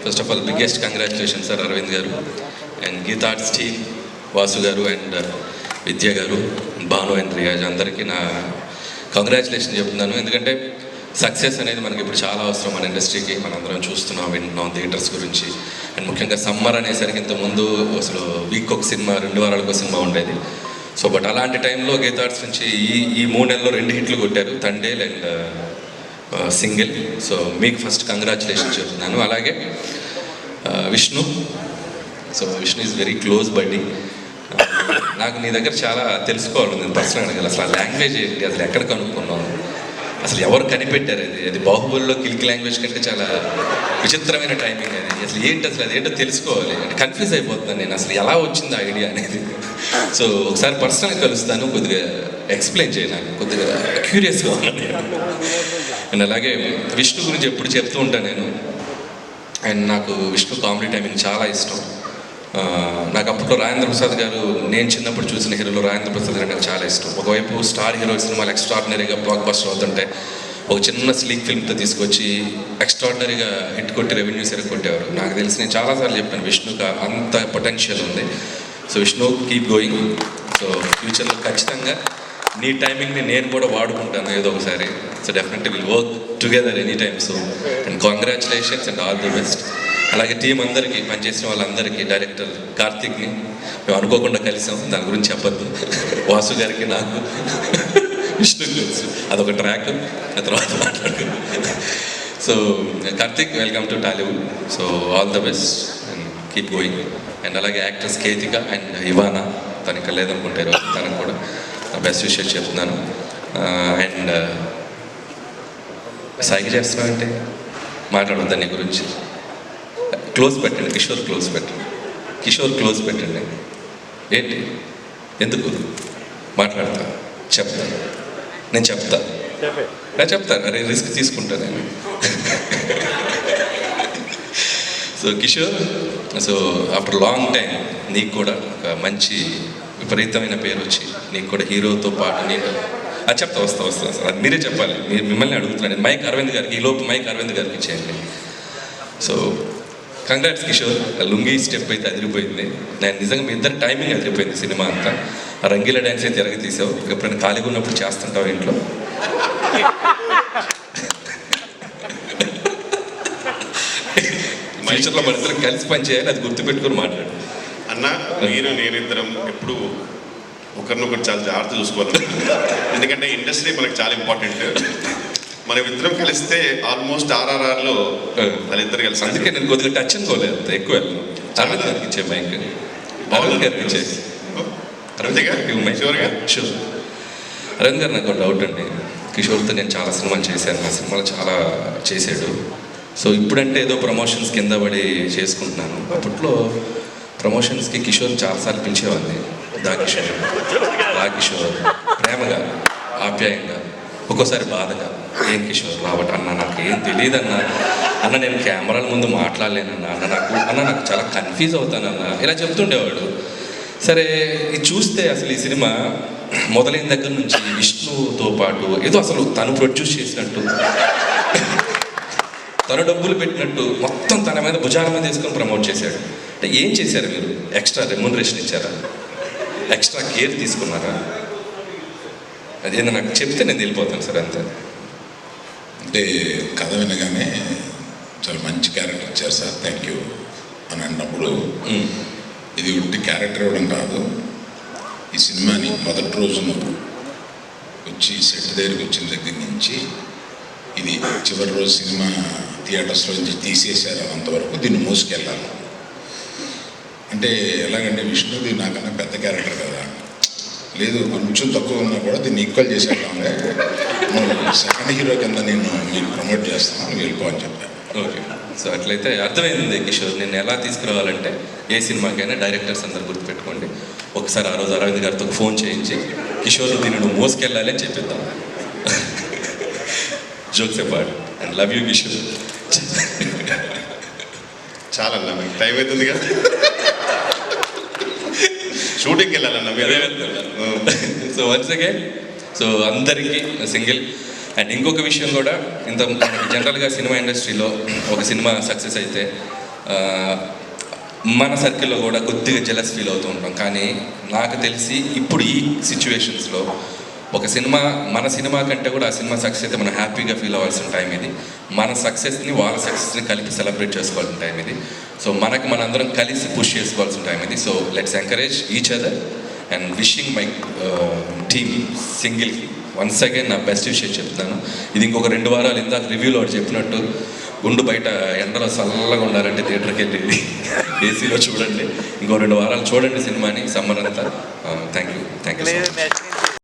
First of all biggest congratulation sir Aravind garu and Geetha Arts team, Vasu garu and విద్య గారు, Bhanu and Riyaz అందరికీ నా congratulation చెప్తున్నాను. ఎందుకంటే సక్సెస్ అనేది మనకి ఇప్పుడు చాలా అవసరం మన ఇండస్ట్రీకి. మనందరం చూస్తున్నాం, వింటున్నాం థియేటర్స్ గురించి. అండ్ ముఖ్యంగా సమ్మర్ అనేసరికి ఇంతకుముందు అసలు వీక్ ఒక సినిమా, 2 వారాలకు ఒక సినిమా ఉండేది. సో బట్ అలాంటి టైంలో గీతా ఆర్ట్స్ నుంచి ఈ 3 నెలల్లో 2 హిట్లు కొట్టారు, తండేల్ అండ్ సింగిల్. సో మీకు ఫస్ట్ కంగ్రాచులేషన్ చెప్తున్నాను. అలాగే Vishnu, so Vishnu is very close బడ్డీ. నాకు నీ దగ్గర చాలా తెలుసుకోవాలి, నేను పర్సనల్గా అసలు ఆ లాంగ్వేజ్ ఏంటి, అసలు ఎక్కడ కనుక్కున్నాను, అసలు ఎవరు కనిపెట్టారు, అది బాహుబలిలో కిల్కి లాంగ్వేజ్ కంటే చాలా విచిత్రమైన టైమింగ్ అది. అసలు ఏంటి, అసలు అదేంటో తెలుసుకోవాలి అంటే కన్ఫ్యూజ్ అయిపోతున్నాను నేను, అసలు ఎలా వచ్చింది ఆ ఐడియా అనేది. సో ఒకసారి పర్సనల్గా కలుస్తాను, కొద్దిగా ఎక్స్ప్లెయిన్ చేయడానికి కొద్దిగా క్యూరియస్గా ఉన్నాను. అండ్ అలాగే విష్ణు గురించి ఎప్పుడు చెప్తూ ఉంటాను నేను. అండ్ నాకు విష్ణు కామెడీ టైమింగ్ చాలా ఇష్టం. నాకు అప్పట్లో రాజేంద్ర ప్రసాద్ గారు, నేను చిన్నప్పుడు చూసిన హీరోలో రాజేంద్ర ప్రసాద్ గారు నాకు చాలా ఇష్టం. ఒకవైపు స్టార్ హీరో సినిమాలు ఎక్స్ట్రాడినరీగా బ్లాక్ బస్టర్ అవుతుంటే, ఒక చిన్న స్లీక్ ఫిల్మ్తో తీసుకొచ్చి ఎక్స్ట్రాడినరీగా హిట్ కొట్టి రెవెన్యూస్ ఎరగొట్టేవారు. నాకు తెలిసి నేను చాలాసార్లు చెప్పాను విష్ణుకి అంత పొటెన్షియల్ ఉంది. So Vishnu keep going. So ఫ్యూచర్లో ఖచ్చితంగా నీ టైమింగ్ని నేను కూడా వాడుకుంటాను ఏదో ఒకసారి. So definitely will work together any time. So and congratulations and all the best. అలాగే టీం అందరికీ, పనిచేసిన వాళ్ళందరికీ, డైరెక్టర్ కార్తిక్ని మేము అనుకోకుండా కలిసాం, దాని గురించి చెప్పద్దు. వాసు గారికి, నాకు, విష్ణుకి తెలుసు, అదొక ట్రాక్, ఆ తర్వాత మాట్లాడుకుందాం. So Karthik, welcome to Tollywood. So all the best and keep going. And అలాగే యాక్టర్స్ కేతిక అండ్ ఇవానా, తనకి లేదనుకుంటారు, తనకు కూడా బెస్ట్ విషయం చెప్తున్నాను. అండ్ సాయికి చేస్తున్నావు అంటే మాట్లాడొద్దా నీ గురించి? క్లోజ్ పెట్టండి, కిషోర్ క్లోజ్ పెట్టండి, కిషోర్ క్లోజ్ పెట్టండి. ఏంటి, ఎందుకు మాట్లాడతా? చెప్తాను, నేను చెప్తాను, అరే రిస్క్ తీసుకుంటాను నేను. So Kishore, so after long time నీకు కూడా ఒక మంచి విపరీతమైన పేరు వచ్చి, నీకు కూడా హీరోతో పాటు నేను చెప్తా, వస్తా సార్, అది మీరే చెప్పాలి, మిమ్మల్ని అడుగుతున్నాను. మైక్ అరవింద్ గారికి, ఈలోపు మైక్ అరవింద్ గారికి ఇచ్చేయండి. So congrats Kishore, lungi step అయితే అదిరిపోయింది. నేను నిజంగా మీ ఇద్దరు టైమింగ్ అదిరిపోయింది సినిమా అంతా. ఆ రంగీల డ్యాన్స్ అయితే తిరగ తీసావు, ఎప్పుడైనా ఖాళీగా ఉన్నప్పుడు చేస్తుంటావు ఇంట్లో? ఫ్యూచర్లో మన ఇద్దరు కలిసి పని చేయాలి, అది గుర్తుపెట్టుకుని మాట్లాడు అన్న. మీరు నేనిద్దరం ఎప్పుడు ఒకరినొకరు చాలా జాగ్రత్త చూసుకోవాలి, ఎందుకంటే ఇండస్ట్రీ మనకు చాలా ఇంపార్టెంట్. మనం ఇద్దరం కలిస్తే ఆల్మోస్ట్ RRRలో వాళ్ళిద్దరు కలిసి, అందుకే నేను కొద్దిగా టచ్ అనుకోలేదు, అంత ఎక్కువ వెళ్ళను. అరవింద్ గారికి ఇచ్చే మైక్, అరవింద్ గారికి ఇచ్చే. షూర్. అరవింద్ గారు, నాకు డౌట్ అండి, కిషోర్తో నేను చాలా సినిమాలు చేశాను, నా సినిమాలు చాలా చేశాడు. సో ఇప్పుడంటే ఏదో ప్రమోషన్స్ కింద పడి చేసుకుంటున్నాను. అప్పట్లో ప్రమోషన్స్కి కిషోర్ చాలాసార్లు పిలిచేవాడిని. దా కిషోర్, ప్రేమగా, ఆప్యాయంగా, ఒక్కోసారి బాధగా, ఏం కిషోర్ రావట అన్న, నాకు ఏం తెలియదన్నా, అన్న నేను కెమెరాల ముందు మాట్లాడలేనన్నా, నాకు చాలా కన్ఫ్యూజ్ అవుతానన్నా, ఇలా చెప్తుండేవాడు. సరే, ఇది చూస్తే అసలు ఈ సినిమా మొదలైన దగ్గర నుంచి విష్ణుతో పాటు ఏదో అసలు తను ప్రొడ్యూస్ చేసినట్టు, తను డబ్బులు పెట్టినట్టు మొత్తం తన మీద భుజాల మీద తీసుకొని ప్రమోట్ చేశాడు. అంటే ఏం చేశారు మీరు? ఎక్స్ట్రా రెమ్యూనరేషన్ ఇచ్చారా? ఎక్స్ట్రా కేర్ తీసుకున్నారా? అదేందో నాకు చెప్తే నేను వెళ్ళిపోతాను సార్, అంతే. అంటే కథ వినగానే చాలా మంచి క్యారెక్టర్ ఇచ్చారు సార్, థ్యాంక్ యూ అని అన్నప్పుడు, ఇది ఉట్టి క్యారెక్టర్ ఇవ్వడం కాదు, ఈ సినిమాని మొదటి రోజున వచ్చి సెట్ దగ్గరికి వచ్చిన దగ్గర నుంచి ఇది చివరి రోజు సినిమా థియేటర్స్లో నుంచి తీసేశారు అంతవరకు దీన్ని మోసుకెళ్ళాలి. అంటే ఎలాగంటే విష్ణుది నాకన్నా పెద్ద క్యారెక్టర్ కదా, లేదు కొంచెం తక్కువ ఉన్నా కూడా దీన్ని ఈక్వల్ చేసేద్దాంగా, నువ్వు సెకండ్ హీరో కింద నేను మీకు ప్రమోట్ చేస్తాను, వెళ్ళిపో అని చెప్పాను. ఓకే, సో అట్లయితే అర్థమైంది కిషోర్, నేను ఎలా తీసుకురావాలంటే ఏ సినిమాకైనా డైరెక్టర్స్ అందరు గుర్తుపెట్టుకోండి, ఒకసారి ఆ రోజు అరవింద్ గారితో ఫోన్ చేయించి కిషోర్ దీన్ని నువ్వు మోసుకెళ్ళాలి అని చెప్పిద్దాం. Jokes apart and love you Kishore. చాలన్నా, మీకు టైం అవుతుంది కదా, షూటింగ్కి వెళ్ళాలన్నా అదే. సో వన్స్ అగైన్, సో అందరికీ సింగిల్. అండ్ ఇంకొక విషయం కూడా, ఇంత జనరల్గా సినిమా ఇండస్ట్రీలో ఒక సినిమా సక్సెస్ అయితే మన సర్కిల్లో కూడా కొద్దిగా జెలస్ ఫీల్ అవుతూ ఉంటాం. కానీ నాకు తెలిసి ఇప్పుడు ఈ సిచ్యువేషన్స్లో ఒక సినిమా, మన సినిమా కంటే కూడా ఆ సినిమా సక్సెస్ అయితే మనం హ్యాపీగా ఫీల్ అవ్వాల్సిన టైం ఇది. మన సక్సెస్ని వాళ్ళ సక్సెస్ని కలిపి సెలబ్రేట్ చేసుకోవాల్సిన టైం ఇది. సో మనకి మనందరం కలిసి పుష్ చేసుకోవాల్సిన టైం ఇది. So let's encourage each other and wishing my team సింగిల్కి వన్స్ అగైన్ నా బెస్ట్ విషయం చెప్తున్నాను. ఇది ఇంకొక 2 వారాలు ఇందాక రివ్యూలో చెప్పినట్టు గుండు బయట ఎండలో చల్లగా ఉండాలంటే థియేటర్కి వెళ్ళి ఏసీలో చూడండి. ఇంకో 2 వారాలు చూడండి సినిమాని, సమ్మర్ అంతా. Thank you so much.